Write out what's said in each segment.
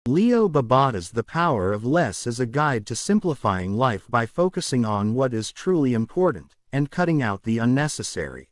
Leo Babauta's The Power of Less is a guide to simplifying life by focusing on what is truly important and cutting out the unnecessary.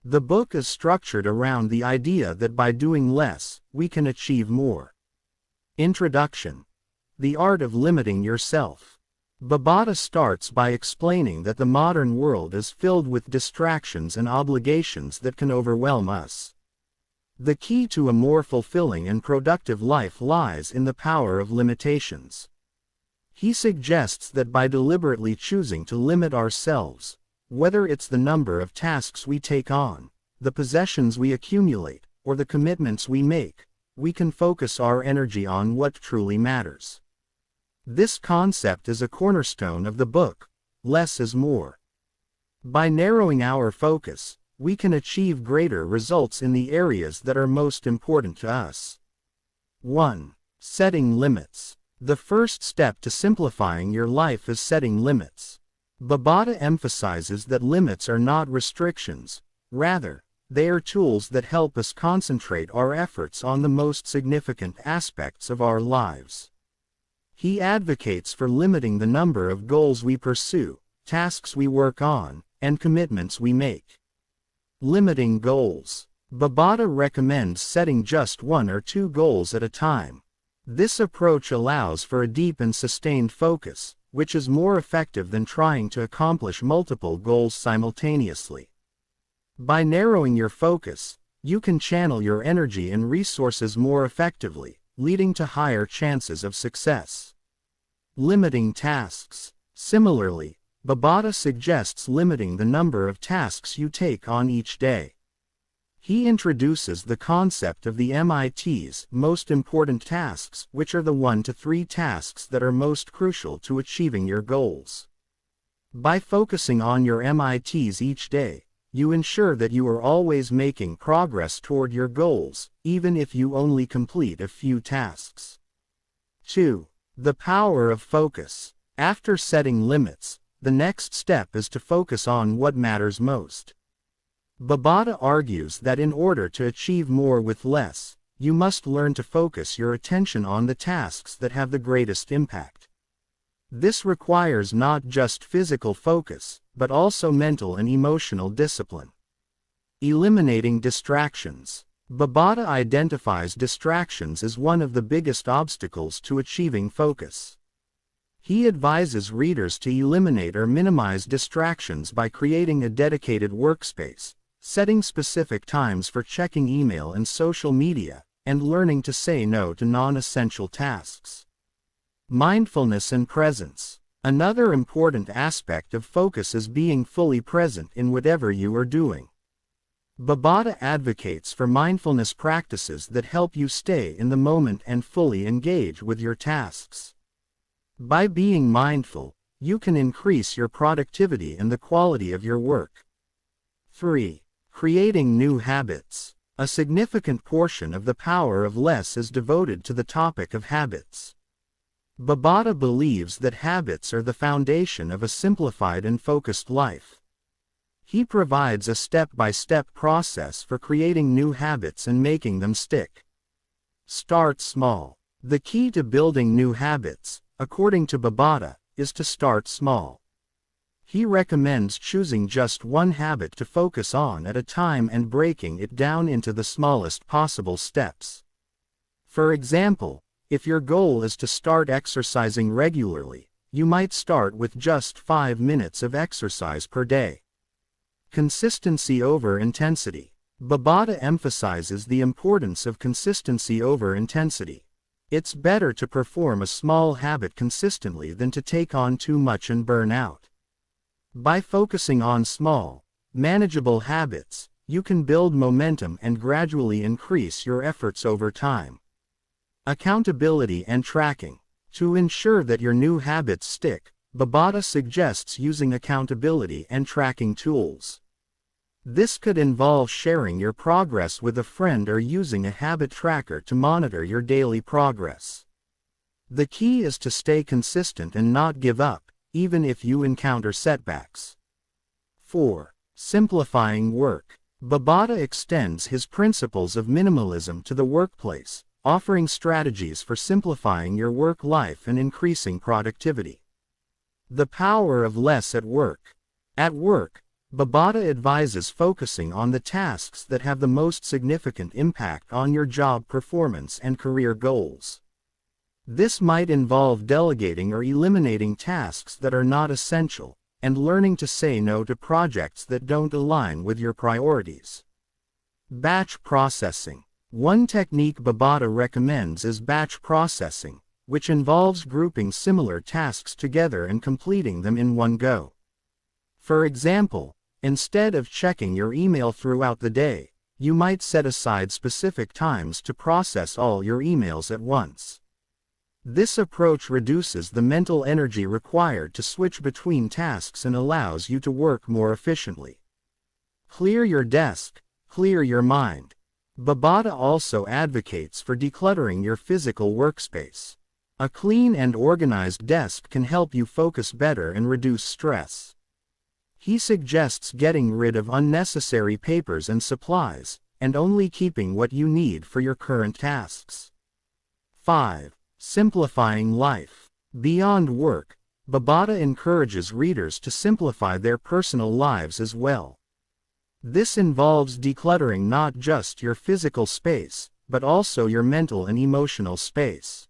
The book is structured around the idea that by doing less, we can achieve more. Introduction. The Art of Limiting Yourself. Babauta starts by explaining that the modern world is filled with distractions and obligations that can overwhelm us. The key to a more fulfilling and productive life lies in the power of limitations. He suggests that by deliberately choosing to limit ourselves, whether it's the number of tasks we take on, the possessions we accumulate, or the commitments we make, we can focus our energy on what truly matters. This concept is a cornerstone of the book, Less is More. By narrowing our focus, we can achieve greater results in the areas that are most important to us. 1. Setting limits. The first step to simplifying your life is setting limits. Babauta emphasizes that limits are not restrictions, rather, they are tools that help us concentrate our efforts on the most significant aspects of our lives. He advocates for limiting the number of goals we pursue, tasks we work on, and commitments we make. Limiting goals. Babauta recommends setting just 1 or 2 goals at a time. This approach allows for a deep and sustained focus, which is more effective than trying to accomplish multiple goals simultaneously. By narrowing your focus, you can channel your energy and resources more effectively, leading to higher chances of success. Limiting tasks. Similarly, Babauta suggests limiting the number of tasks you take on each day. He introduces the concept of the MIT's most important tasks, which are the 1 to 3 tasks that are most crucial to achieving your goals. By focusing on your MITs each day, you ensure that you are always making progress toward your goals, even if you only complete a few tasks. 2. The power of focus. After setting limits, the next step is to focus on what matters most. Babauta argues that in order to achieve more with less, you must learn to focus your attention on the tasks that have the greatest impact. This requires not just physical focus, but also mental and emotional discipline. Eliminating distractions. Babauta identifies distractions as one of the biggest obstacles to achieving focus. He advises readers to eliminate or minimize distractions by creating a dedicated workspace, setting specific times for checking email and social media, and learning to say no to non-essential tasks. Mindfulness and presence. Another important aspect of focus is being fully present in whatever you are doing. Babauta advocates for mindfulness practices that help you stay in the moment and fully engage with your tasks. By being mindful, you can increase your productivity and the quality of your work. 3. Creating new habits. A significant portion of the power of less is devoted to the topic of habits. Babauta believes that habits are the foundation of a simplified and focused life. He provides a step-by-step process for creating new habits and making them stick. Start small. The key to building new habits, according to Babauta, is to start small. He recommends choosing just one habit to focus on at a time and breaking it down into the smallest possible steps. For example, if your goal is to start exercising regularly, you might start with just 5 minutes of exercise per day. Consistency over intensity. Babauta emphasizes the importance of consistency over intensity. It's better to perform a small habit consistently than to take on too much and burn out. By focusing on small, manageable habits, you can build momentum and gradually increase your efforts over time. Accountability and tracking. To ensure that your new habits stick, Babauta suggests using accountability and tracking tools. This could involve sharing your progress with a friend or using a habit tracker to monitor your daily progress. The key is to stay consistent and not give up, even if you encounter setbacks. 4. Simplifying work. Babauta extends his principles of minimalism to the workplace, offering strategies for simplifying your work life and increasing productivity. The power of less at work. At work, Babada advises focusing on the tasks that have the most significant impact on your job performance and career goals. This might involve delegating or eliminating tasks that are not essential, and learning to say no to projects that don't align with your priorities. Batch processing. One technique Babada recommends is batch processing, which involves grouping similar tasks together and completing them in one go. For example, instead of checking your email throughout the day, you might set aside specific times to process all your emails at once. This approach reduces the mental energy required to switch between tasks and allows you to work more efficiently. Clear your desk, clear your mind. Babada also advocates for decluttering your physical workspace. A clean and organized desk can help you focus better and reduce stress. He suggests getting rid of unnecessary papers and supplies, and only keeping what you need for your current tasks. 5. Simplifying life. Beyond work, Babada encourages readers to simplify their personal lives as well. This involves decluttering not just your physical space, but also your mental and emotional space.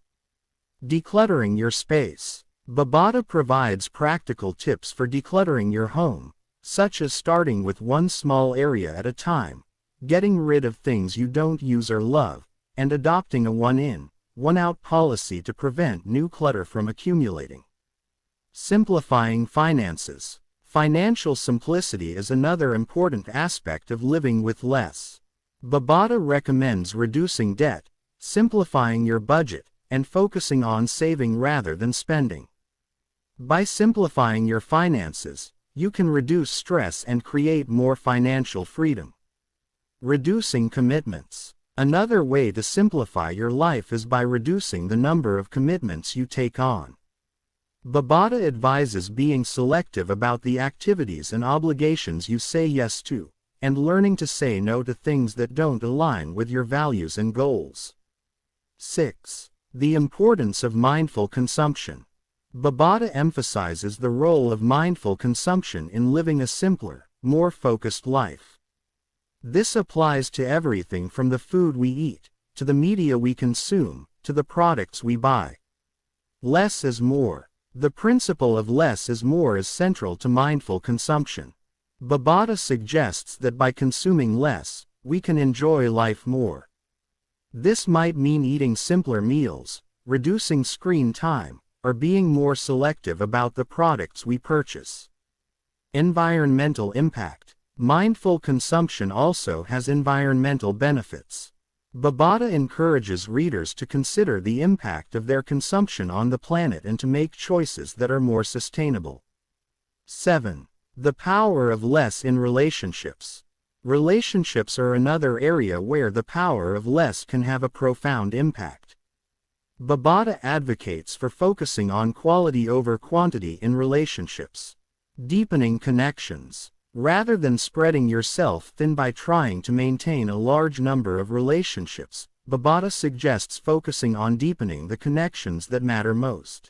Decluttering your space. Babada provides practical tips for decluttering your home, such as starting with one small area at a time, getting rid of things you don't use or love, and adopting a one-in, one-out policy to prevent new clutter from accumulating. Simplifying finances. Financial simplicity is another important aspect of living with less. Babada recommends reducing debt, simplifying your budget, and focusing on saving rather than spending. By simplifying your finances, you can reduce stress and create more financial freedom. Reducing commitments. Another way to simplify your life is by reducing the number of commitments you take on. Babada advises being selective about the activities and obligations you say yes to, and learning to say no to things that don't align with your values and goals. 6. The importance of mindful consumption. Babada emphasizes the role of mindful consumption in living a simpler, more focused life. This applies to everything from the food we eat, to the media we consume, to the products we buy. Less is more. The principle of less is more is central to mindful consumption. Babada suggests that by consuming less, we can enjoy life more. This might mean eating simpler meals, reducing screen time, or being more selective about the products we purchase. Environmental impact. Mindful consumption also has environmental benefits. Babada encourages readers to consider the impact of their consumption on the planet and to make choices that are more sustainable. 7. The power of less in relationships. Relationships are another area where the power of less can have a profound impact. Babada advocates for focusing on quality over quantity in relationships. Deepening connections. Rather than spreading yourself thin by trying to maintain a large number of relationships, Babada suggests focusing on deepening the connections that matter most.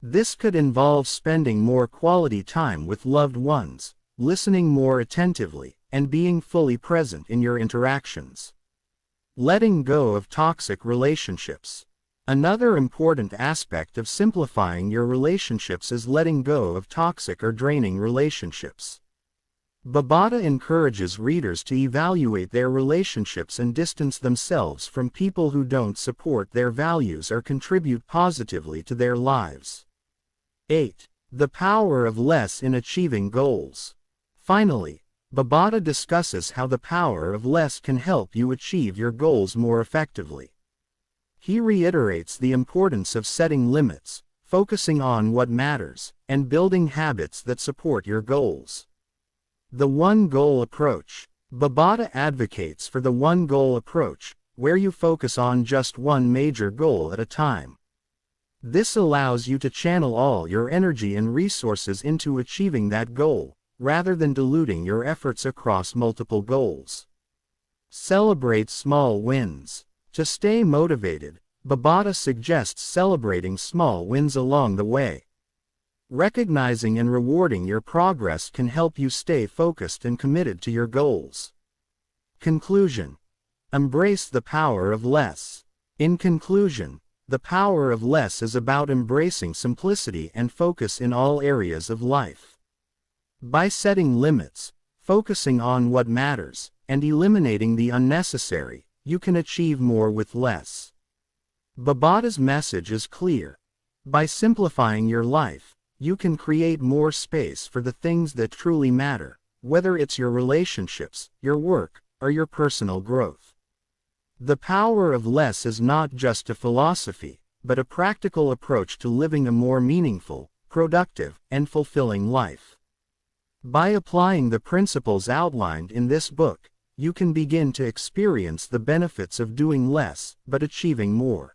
This could involve spending more quality time with loved ones, listening more attentively, and being fully present in your interactions. Letting go of toxic relationships. Another important aspect of simplifying your relationships is letting go of toxic or draining relationships. Babada encourages readers to evaluate their relationships and distance themselves from people who don't support their values or contribute positively to their lives. 8. The power of less in achieving goals. Finally, Babada discusses how the power of less can help you achieve your goals more effectively. He reiterates the importance of setting limits, focusing on what matters, and building habits that support your goals. The one-goal approach. Babada advocates for the one-goal approach, where you focus on just one major goal at a time. This allows you to channel all your energy and resources into achieving that goal, rather than diluting your efforts across multiple goals. Celebrate small wins. To stay motivated, Babauta suggests celebrating small wins along the way. Recognizing and rewarding your progress can help you stay focused and committed to your goals. Conclusion. Embrace the power of less. In conclusion, the power of less is about embracing simplicity and focus in all areas of life. By setting limits, focusing on what matters, and eliminating the unnecessary, you can achieve more with less. Babauta's message is clear. By simplifying your life, you can create more space for the things that truly matter, whether it's your relationships, your work, or your personal growth. The power of less is not just a philosophy, but a practical approach to living a more meaningful, productive, and fulfilling life. By applying the principles outlined in this book, you can begin to experience the benefits of doing less but achieving more.